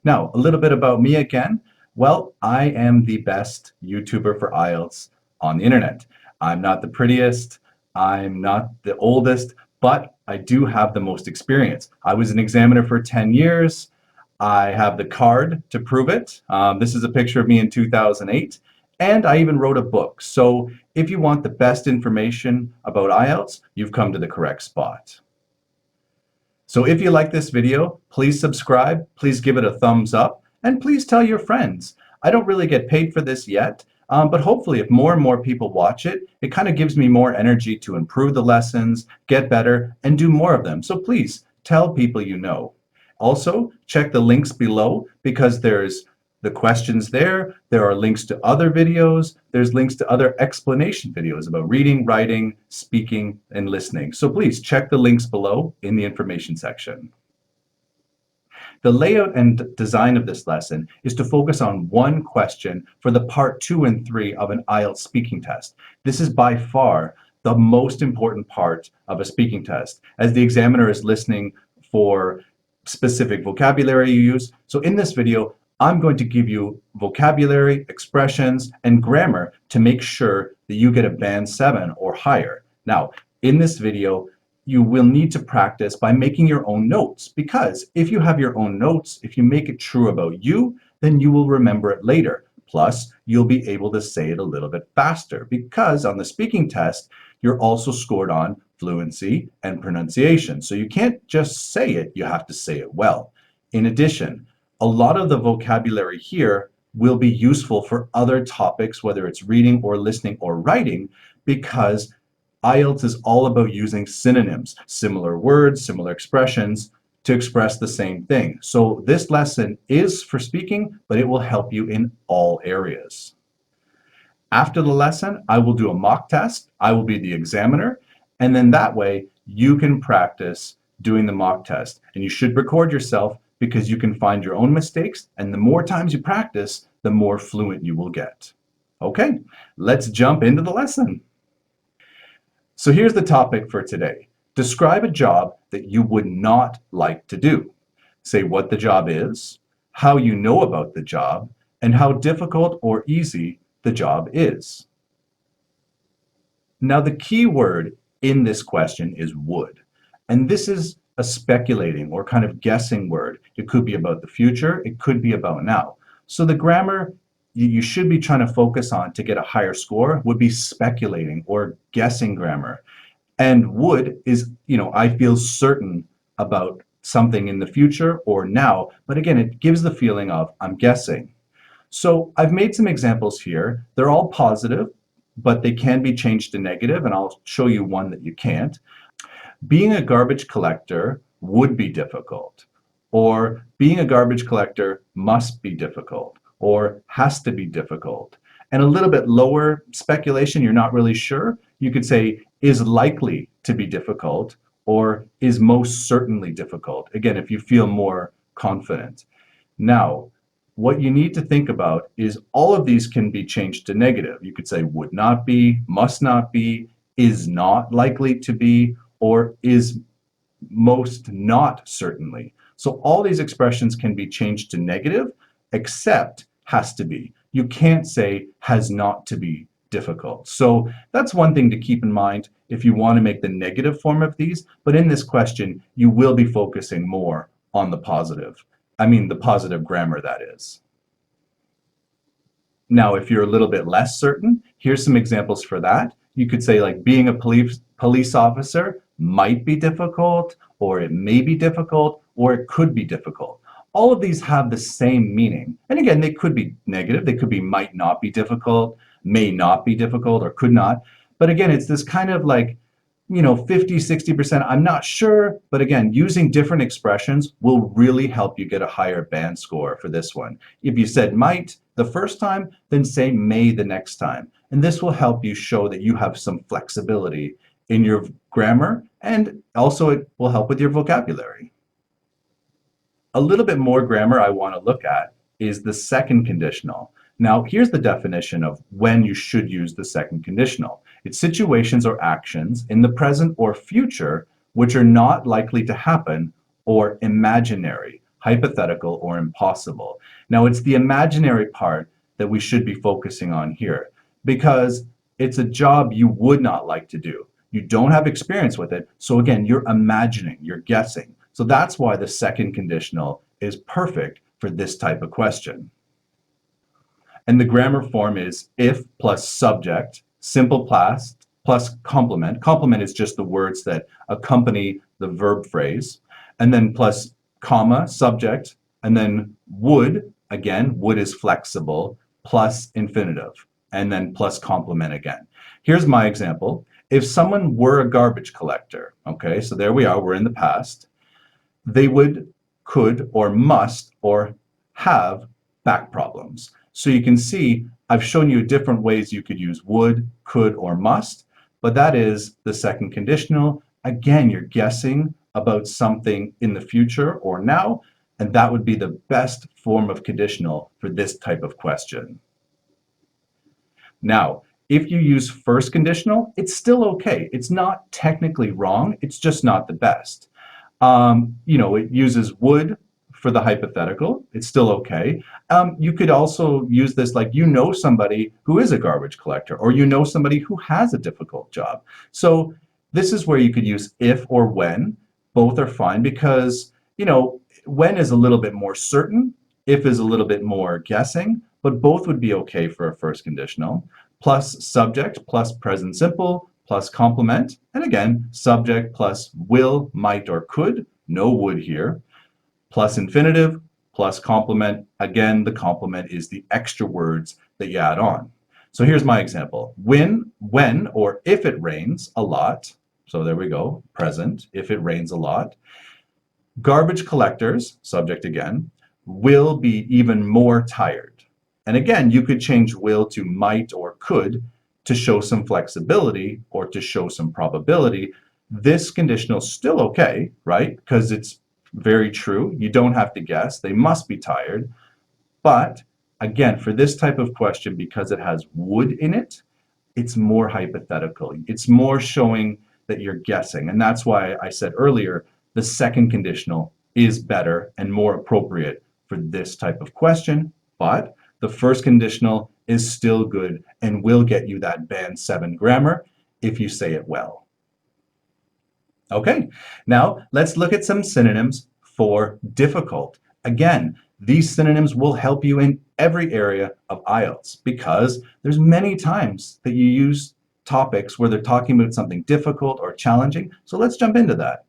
Now, a little bit about me again. Well, I am the best YouTuber for IELTS on the internet. I'm not the prettiest, I'm not the oldest, but I do have the most experience. I was an examiner for 10 years. I have the card to prove it. This is a picture of me in 2008, and I even wrote a book. So if you want the best information about IELTS, you've come to the correct spot. So if you like this video, please subscribe, please give it a thumbs up, and please tell your friends. I don't really get paid for this yet, but hopefully if more and more people watch it, it kind of gives me more energy to improve the lessons, get better, and do more of them. So please tell people you know. Also, check the links below because there's the questions there. There are links to other videos. There's links to other explanation videos about reading, writing, speaking, and listening. So please check the links below in the information section. The layout and design of this lesson is to focus on one question for the part 2 and 3 of an IELTS speaking test. This is by far the most important part of a speaking test, as the examiner is listening for specific vocabulary you use. So in this video, I'm going to give you vocabulary, expressions, and grammar to make sure that you get a band 7 or higher. Now, in this video, you will need to practice by making your own notes, because if you have your own notes, if you make it true about you, then you will remember it later. Plus, you'll be able to say it a little bit faster, because on the speaking test, you're also scored on fluency and pronunciation. So you can't just say it, you have to say it well. In addition, a lot of the vocabulary here will be useful for other topics, whether it's reading or listening or writing, because IELTS is all about using synonyms, similar words, similar expressions, to express the same thing. So this lesson is for speaking, but it will help you in all areas. After the lesson, I will do a mock test. I will be the examiner, and then that way you can practice doing the mock test. And you should record yourself, because you can find your own mistakes, and the more times you practice, the more fluent you will get. Okay, let's jump into the lesson. So here's the topic for today. Describe a job that you would not like to do. Say what the job is, how you know about the job, and how difficult or easy the job is. Now, the key word in this question is would, and this is a speculating or kind of guessing word. It could be about the future, it could be about now. So the grammar you should be trying to focus on to get a higher score would be speculating or guessing grammar. And would is, I feel certain about something in the future or now, but again, it gives the feeling of I'm guessing. So I've made some examples here. They're all positive, but they can be changed to negative, and I'll show you one that you can't. Being a garbage collector would be difficult, or being a garbage collector must be difficult, or has to be difficult. And a little bit lower speculation, you're not really sure, you could say is likely to be difficult, or is most certainly difficult. Again, if you feel more confident. Now, what you need to think about is all of these can be changed to negative. You could say would not be, must not be, is not likely to be, or is most not certainly. So all these expressions can be changed to negative, except has to be. You can't say has not to be difficult. So that's one thing to keep in mind if you want to make the negative form of these. But in this question, you will be focusing more on the positive. The positive grammar, that is. Now, if you're a little bit less certain, here's some examples for that. You could say like being a police officer might be difficult, or it may be difficult, or it could be difficult. All of these have the same meaning. And again, they could be negative. They could be might not be difficult, may not be difficult, or could not. But again, it's this kind of like, 50, 60%, I'm not sure. But again, using different expressions will really help you get a higher band score for this one. If you said might the first time, then say may the next time. And this will help you show that you have some flexibility in your grammar, and also it will help with your vocabulary. A little bit more grammar I want to look at is the second conditional. Now, here's the definition of when you should use the second conditional. It's situations or actions in the present or future which are not likely to happen or imaginary. hypothetical, or impossible. Now, it's the imaginary part that we should be focusing on here because it's a job you would not like to do. You don't have experience with it. So again, you're imagining, you're guessing. So that's why the second conditional is perfect for this type of question. And the grammar form is if plus subject, simple past plus complement. Complement is just the words that accompany the verb phrase. And then plus comma, subject, and then would, again, would is flexible, plus infinitive, and then plus complement again. Here's my example. If someone were a garbage collector, okay, so there we are, we're in the past, they would, could, or must, or have back problems. So you can see I've shown you different ways you could use would, could, or must, but that is the second conditional. Again, you're guessing about something in the future or now, and that would be the best form of conditional for this type of question. Now, if you use first conditional, it's still okay. It's not technically wrong, it's just not the best. It uses would for the hypothetical. It's still okay. You could also use this like you know somebody who is a garbage collector, or you know somebody who has a difficult job. So this is where you could use if or when. Both are fine because, when is a little bit more certain, if is a little bit more guessing, but both would be okay for a first conditional. Plus subject plus present simple plus complement, and again, subject plus will, might, or could, no would here, plus infinitive, plus complement. Again, the complement is the extra words that you add on. So here's my example. When, or if it rains a lot, so there we go, present, if it rains a lot, garbage collectors, subject again, will be even more tired. And again, you could change will to might or could to show some flexibility or to show some probability. This conditional is still okay, right? Because it's very true. You don't have to guess. They must be tired. But again, for this type of question, because it has would in it, it's more hypothetical. It's more showing that you're guessing. And that's why I said earlier, the second conditional is better and more appropriate for this type of question. But the first conditional is still good and will get you that band 7 grammar if you say it well. Okay, now let's look at some synonyms for difficult. Again, these synonyms will help you in every area of IELTS because there's many times that you use topics where they're talking about something difficult or challenging. So let's jump into that.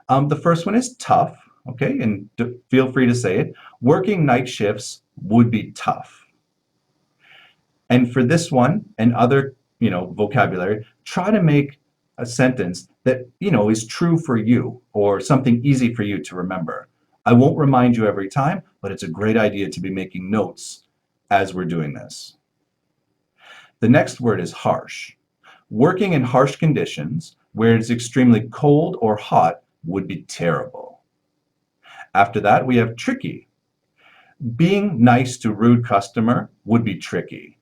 The first one is tough, okay, and feel free to say it. Working night shifts would be tough. And for this one and other, vocabulary, try to make a sentence that, is true for you or something easy for you to remember. I won't remind you every time, but it's a great idea to be making notes as we're doing this. The next word is harsh. Working in harsh conditions where it's extremely cold or hot would be terrible. After that, we have tricky. Being nice to rude customer would be tricky.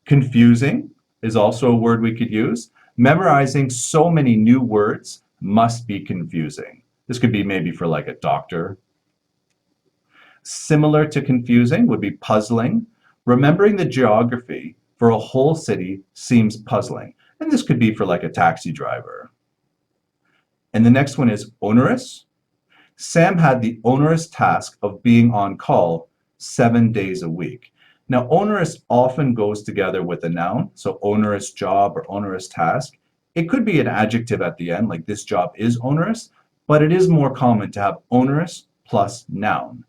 Confusing is also a word we could use. Memorizing so many new words must be confusing. This could be maybe for like a doctor. Similar to confusing would be puzzling. Remembering the geography for a whole city seems puzzling. And this could be for like a taxi driver. And the next one is onerous. Sam had the onerous task of being on call 7 days a week. Now, onerous often goes together with a noun, so onerous job or onerous task. It could be an adjective at the end, like this job is onerous, but it is more common to have onerous plus noun.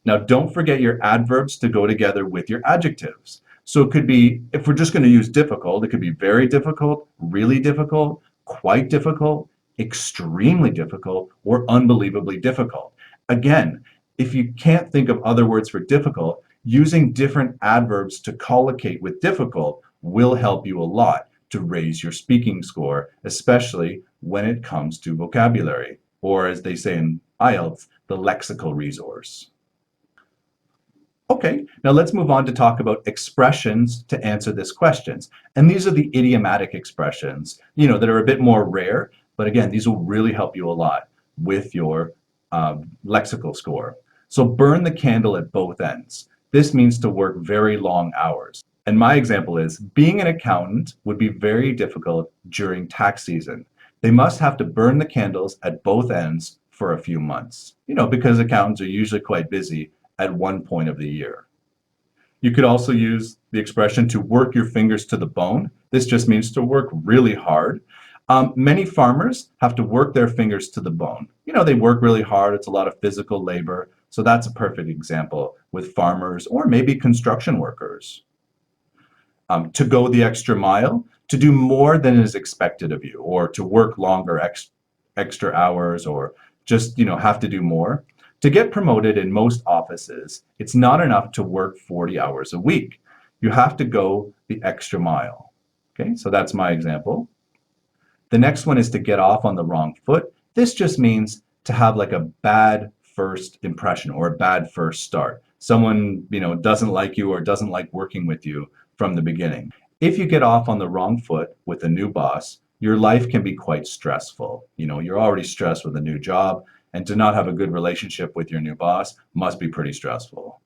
Now, don't forget your adverbs to go together with your adjectives. So it could be, if we're just going to use difficult, it could be very difficult, really difficult, quite difficult, extremely difficult, or unbelievably difficult. Again, if you can't think of other words for difficult, using different adverbs to collocate with difficult will help you a lot to raise your speaking score, especially when it comes to vocabulary, or as they say in IELTS, the lexical resource. Okay, now let's move on to talk about expressions to answer this questions. And these are the idiomatic expressions, that are a bit more rare, but again, these will really help you a lot with your lexical score. So burn the candle at both ends. This means to work very long hours. And my example is being an accountant would be very difficult during tax season. They must have to burn the candles at both ends for a few months, because accountants are usually quite busy at one point of the year. You could also use the expression to work your fingers to the bone. This just means to work really hard. Many farmers have to work their fingers to the bone. They work really hard. It's a lot of physical labor. So that's a perfect example with farmers or maybe construction workers. To go the extra mile, to do more than is expected of you, or to work longer extra hours, or just have to do more. To get promoted in most offices, it's not enough to work 40 hours a week. You have to go the extra mile. Okay, so that's my example. The next one is to get off on the wrong foot. This just means to have like a bad first impression or a bad first start. Someone, doesn't like you or doesn't like working with you from the beginning. If you get off on the wrong foot with a new boss, your life can be quite stressful. You're already stressed with a new job, and to not have a good relationship with your new boss must be pretty stressful.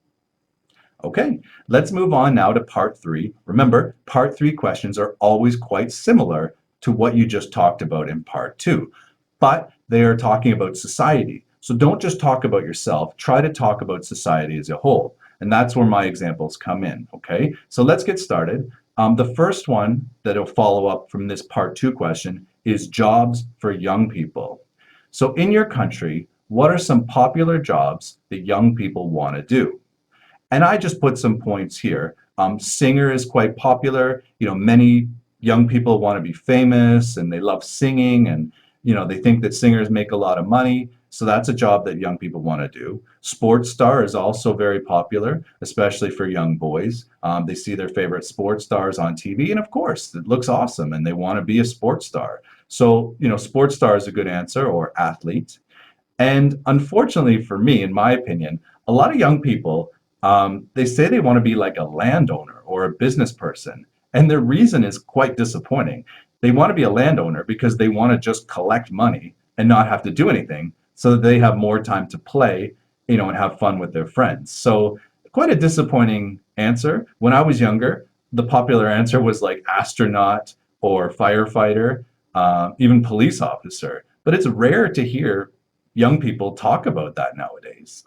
Okay, let's move on now to part 3. Remember, part 3 questions are always quite similar to what you just talked about in part 2, but they are talking about society. So don't just talk about yourself, try to talk about society as a whole. And that's where my examples come in, okay? So let's get started. The first one that'll follow up from this part 2 question is jobs for young people. So in your country, what are some popular jobs that young people want to do? And I just put some points here. Singer is quite popular. Many young people want to be famous and they love singing, and they think that singers make a lot of money. So that's a job that young people want to do. Sports star is also very popular, especially for young boys. They see their favorite sports stars on TV, and of course, it looks awesome, and they want to be a sports star. So, sports star is a good answer, or athlete. And unfortunately for me, in my opinion, a lot of young people, they say they want to be like a landowner or a business person. And their reason is quite disappointing. They want to be a landowner because they want to just collect money and not have to do anything, so that they have more time to play, and have fun with their friends. So quite a disappointing answer. When I was younger, the popular answer was like astronaut or firefighter, even police officer. But it's rare to hear young people talk about that nowadays.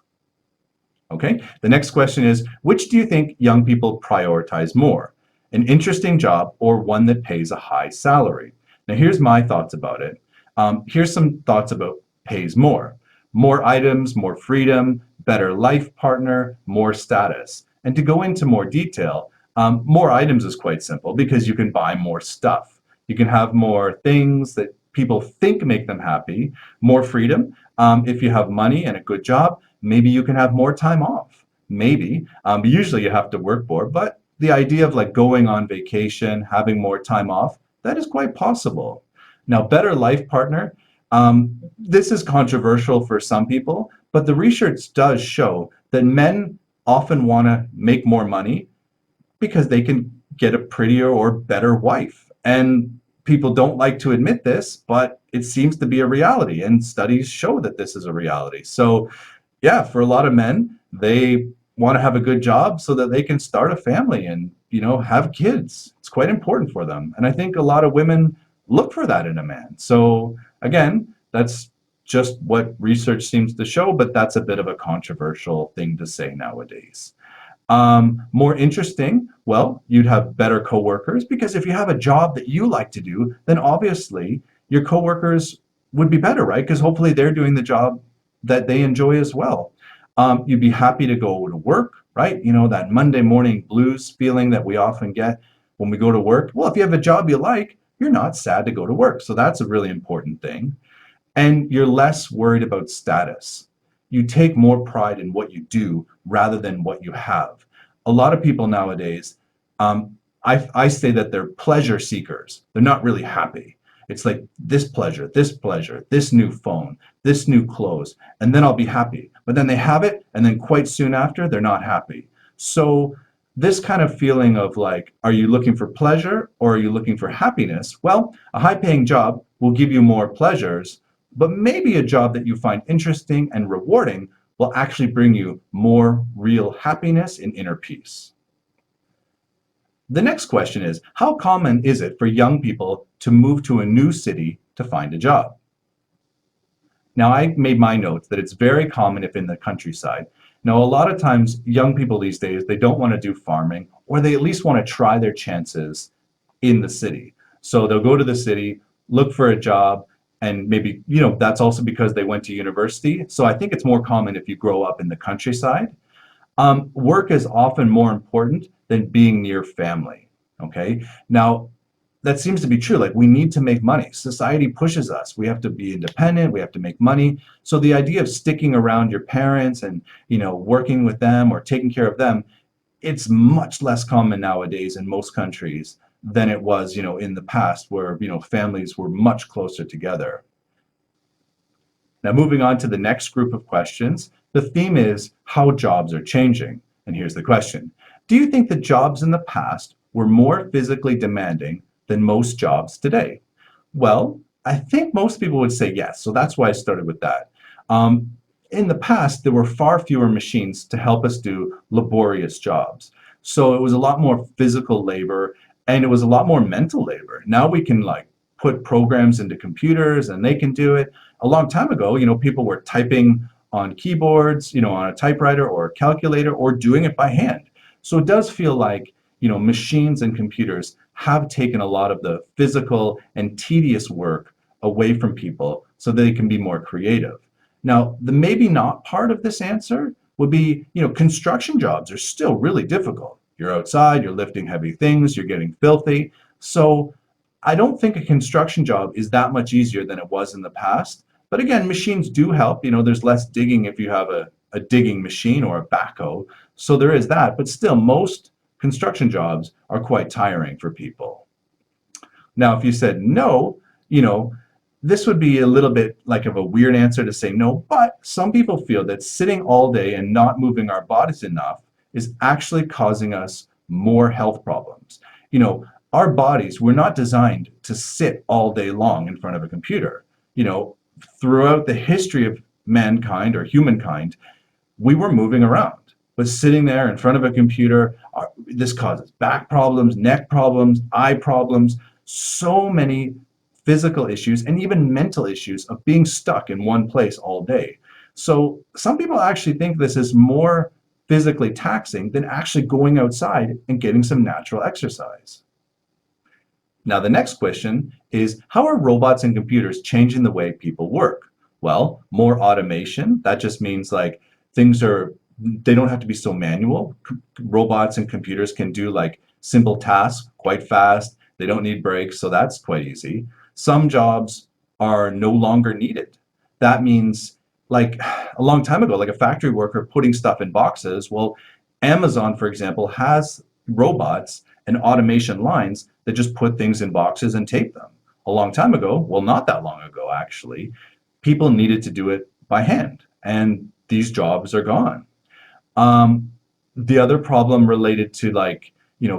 Okay, the next question is, which do you think young people prioritize more? An interesting job or one that pays a high salary? Now here's my thoughts about it. Here's some thoughts about pays more. More items, more freedom, better life partner, more status. And to go into more detail, more items is quite simple because you can buy more stuff. You can have more things that people think make them happy. More freedom. If you have money and a good job, maybe you can have more time off. Maybe. Usually you have to work more, but the idea of like going on vacation, having more time off, that is quite possible. Now, better life partner, this is controversial for some people, but the research does show that men often want to make more money because they can get a prettier or better wife. And people don't like to admit this, but it seems to be a reality, and studies show that this is a reality. So yeah, for a lot of men, they want to have a good job so that they can start a family and, have kids. It's quite important for them. And I think a lot of women look for that in a man. So again, that's just what research seems to show, but that's a bit of a controversial thing to say nowadays. More interesting, well, you'd have better coworkers, because if you have a job that you like to do, then obviously your coworkers would be better, right? Because hopefully they're doing the job that they enjoy as well. You'd be happy to go to work, right? That Monday morning blues feeling that we often get when we go to work. Well, if you have a job you like, you're not sad to go to work. So that's a really important thing. And you're less worried about status. You take more pride in what you do rather than what you have. A lot of people nowadays, I say that they're pleasure seekers. They're not really happy. It's like this pleasure, this new phone, this new clothes, and then I'll be happy. But then they have it, and then quite soon after, they're not happy. So this kind of feeling of like, are you looking for pleasure or are you looking for happiness? Well, a high-paying job will give you more pleasures, but maybe a job that you find interesting and rewarding will actually bring you more real happiness and inner peace. The next question is, how common is it for young people to move to a new city to find a job? Now, I made my notes that it's very common if in the countryside. Now, a lot of times, young people these days, they don't want to do farming, or they at least want to try their chances in the city. So they'll go to the city, look for a job, and maybe, that's also because they went to university. So I think it's more common if you grow up in the countryside. Work is often more important than being near family. Okay. Now, that seems to be true. Like, we need to make money. Society pushes us. We have to be independent. We have to make money. So the idea of sticking around your parents and, working with them or taking care of them, it's much less common nowadays in most countries than it was, in the past where, families were much closer together. Now, moving on to the next group of questions, the theme is how jobs are changing. And here's the question. Do you think that jobs in the past were more physically demanding than most jobs today? Well, I think most people would say yes. So that's why I started with that. In the past, there were far fewer machines to help us do laborious jobs. So it was a lot more physical labor and it was a lot more mental labor. Now we can put programs into computers and they can do it. A long time ago, people were typing on keyboards, on a typewriter or a calculator or doing it by hand. So it does feel like, machines and computers have taken a lot of the physical and tedious work away from people so they can be more creative. Now, the maybe not part of this answer would be, construction jobs are still really difficult. You're outside, you're lifting heavy things, you're getting filthy. So I don't think a construction job is that much easier than it was in the past. But again, machines do help. There's less digging if you have a digging machine or a backhoe. So there is that. But still, most construction jobs are quite tiring for people. Now, if you said no, this would be a little bit like of a weird answer to say no, but some people feel that sitting all day and not moving our bodies enough is actually causing us more health problems. Our bodies were not designed to sit all day long in front of a computer. Throughout the history of mankind or humankind, we were moving around. But sitting there in front of a computer, this causes back problems, neck problems, eye problems, so many physical issues and even mental issues of being stuck in one place all day. So some people actually think this is more physically taxing than actually going outside and getting some natural exercise. Now, the next question is, how are robots and computers changing the way people work? Well, more automation. That just means they don't have to be so manual. Robots and computers can do simple tasks quite fast. They don't need breaks, so that's quite easy. Some jobs are no longer needed. That means a long time ago, a factory worker putting stuff in boxes. Well, Amazon, for example, has robots and automation lines that just put things in boxes and tape them. A long time ago, well, not that long ago, actually, people needed to do it by hand, and these jobs are gone. The other problem related to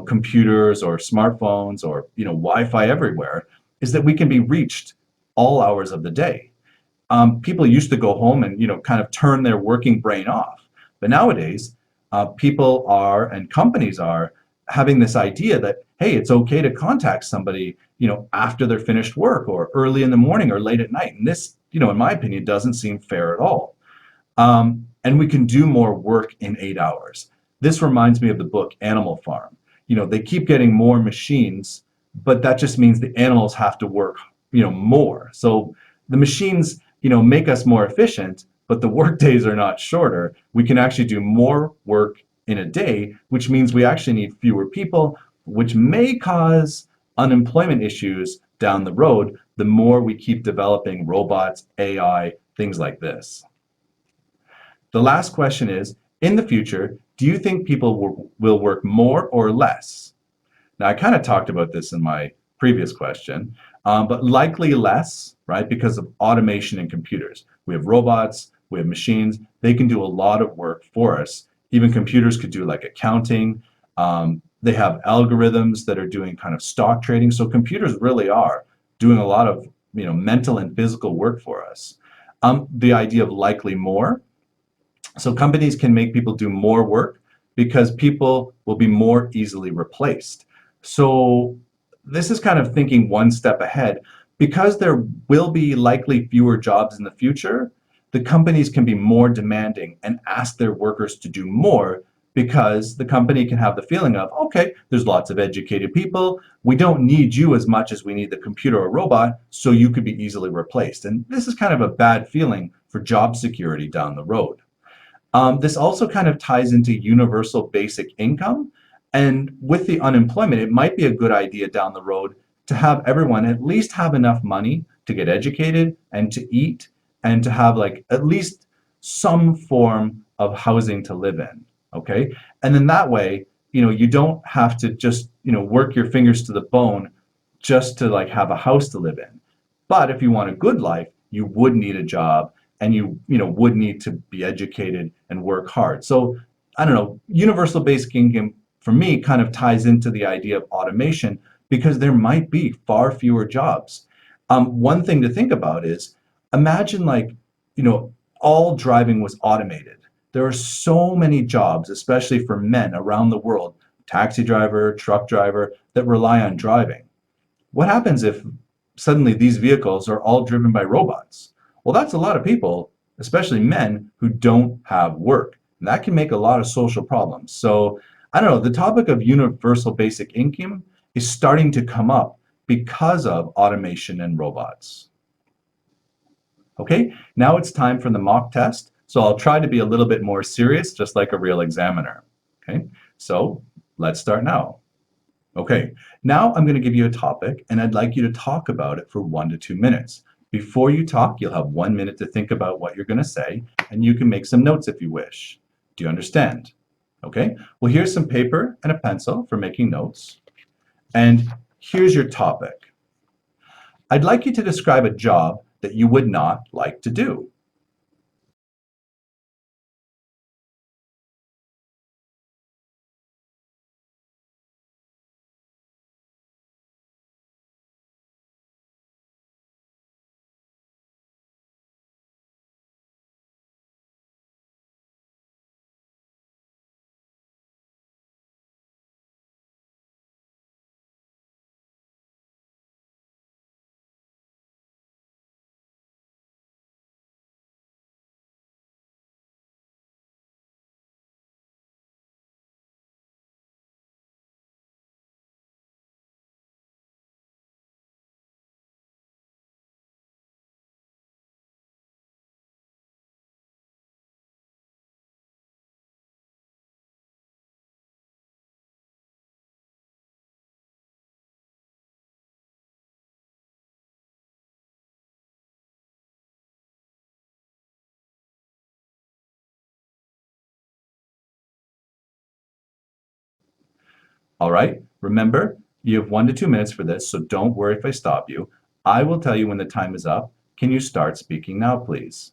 computers or smartphones or, Wi-Fi everywhere is that we can be reached all hours of the day. People used to go home and, kind of turn their working brain off. But nowadays, people are and companies are having this idea that, hey, it's okay to contact somebody, after they're finished work or early in the morning or late at night. And this, in my opinion, doesn't seem fair at all. And we can do more work in 8 hours. This reminds me of the book Animal Farm. They keep getting more machines, but that just means the animals have to work, more. So the machines, make us more efficient, but the work days are not shorter. We can actually do more work in a day, which means we actually need fewer people, which may cause unemployment issues down the road the more we keep developing robots, AI, things like this. The last question is, in the future, do you think people will work more or less? Now, I kind of talked about this in my previous question, but likely less, right? Because of automation and computers. We have robots, we have machines, they can do a lot of work for us. Even computers could do accounting. They have algorithms that are doing kind of stock trading. So computers really are doing a lot of mental and physical work for us. The idea of likely more. So companies can make people do more work because people will be more easily replaced. So this is kind of thinking one step ahead. Because there will be likely fewer jobs in the future, the companies can be more demanding and ask their workers to do more because the company can have the feeling of, okay, there's lots of educated people. We don't need you as much as we need the computer or robot, so you could be easily replaced. And this is kind of a bad feeling for job security down the road. This also kind of ties into universal basic income. And with the unemployment, it might be a good idea down the road to have everyone at least have enough money to get educated and to eat and to have like at least some form of housing to live in. Okay. And then that way, you don't have to just, work your fingers to the bone just to like have a house to live in. But if you want a good life, you would need a job and you would need to be educated and work hard. So I don't know, universal basic income for me kind of ties into the idea of automation because there might be far fewer jobs. One thing to think about is imagine like, you know, all driving was automated. There are so many jobs, especially for men around the world, taxi driver, truck driver, that rely on driving. What happens if suddenly these vehicles are all driven by robots? Well, that's a lot of people, especially men, who don't have work. And that can make a lot of social problems. So, I don't know, the topic of universal basic income is starting to come up because of automation and robots. Okay, now it's time for the mock test. So I'll try to be a little bit more serious, just like a real examiner. Okay, so let's start now. Okay, now I'm going to give you a topic and I'd like you to talk about it for 1 to 2 minutes. Before you talk, you'll have 1 minute to think about what you're going to say and you can make some notes if you wish. Do you understand? Okay, well, here's some paper and a pencil for making notes. And here's your topic. I'd like you to describe a job that you would not like to do. All right, remember, you have 1 to 2 minutes for this, so don't worry if I stop you. I will tell you when the time is up. Can you start speaking now, please?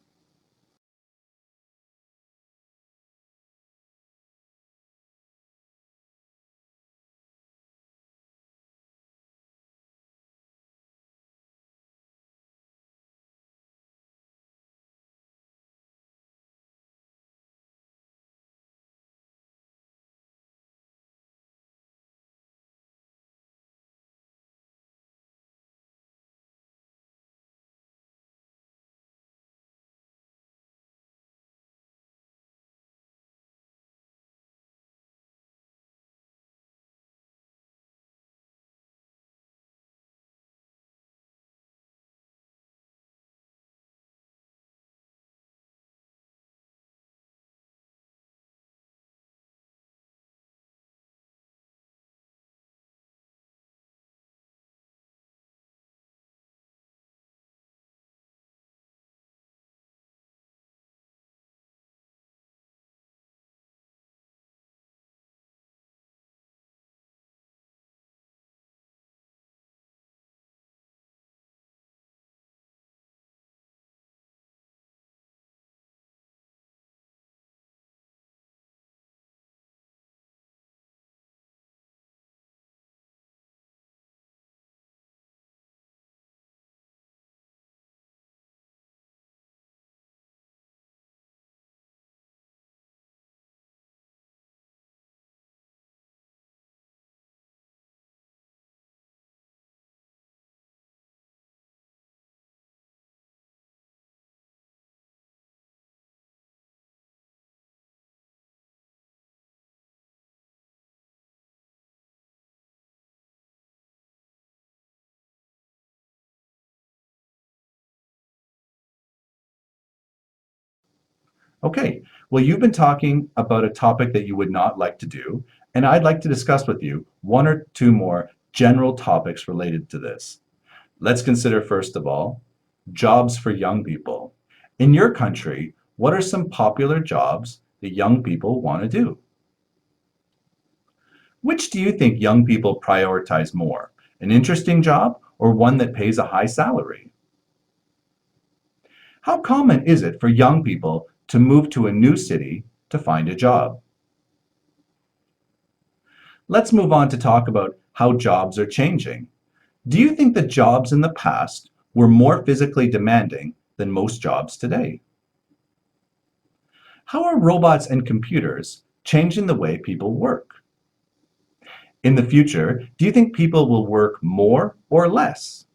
Okay, well, you've been talking about a topic that you would not like to do, and I'd like to discuss with you one or two more general topics related to this. Let's consider, first of all, jobs for young people. In your country, what are some popular jobs that young people want to do? Which do you think young people prioritize more? An interesting job or one that pays a high salary? How common is it for young people to move to a new city to find a job? Let's move on to talk about how jobs are changing. Do you think that jobs in the past were more physically demanding than most jobs today? How are robots and computers changing the way people work? In the future, do you think people will work more or less?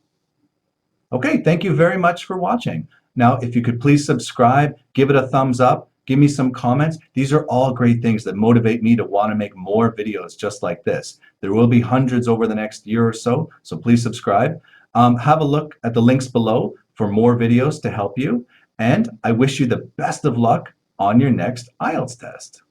Okay, thank you very much for watching. Now, if you could please subscribe, give it a thumbs up, give me some comments. These are all great things that motivate me to want to make more videos just like this. There will be hundreds over the next year or so please subscribe. Have a look at the links below for more videos to help you. And I wish you the best of luck on your next IELTS test.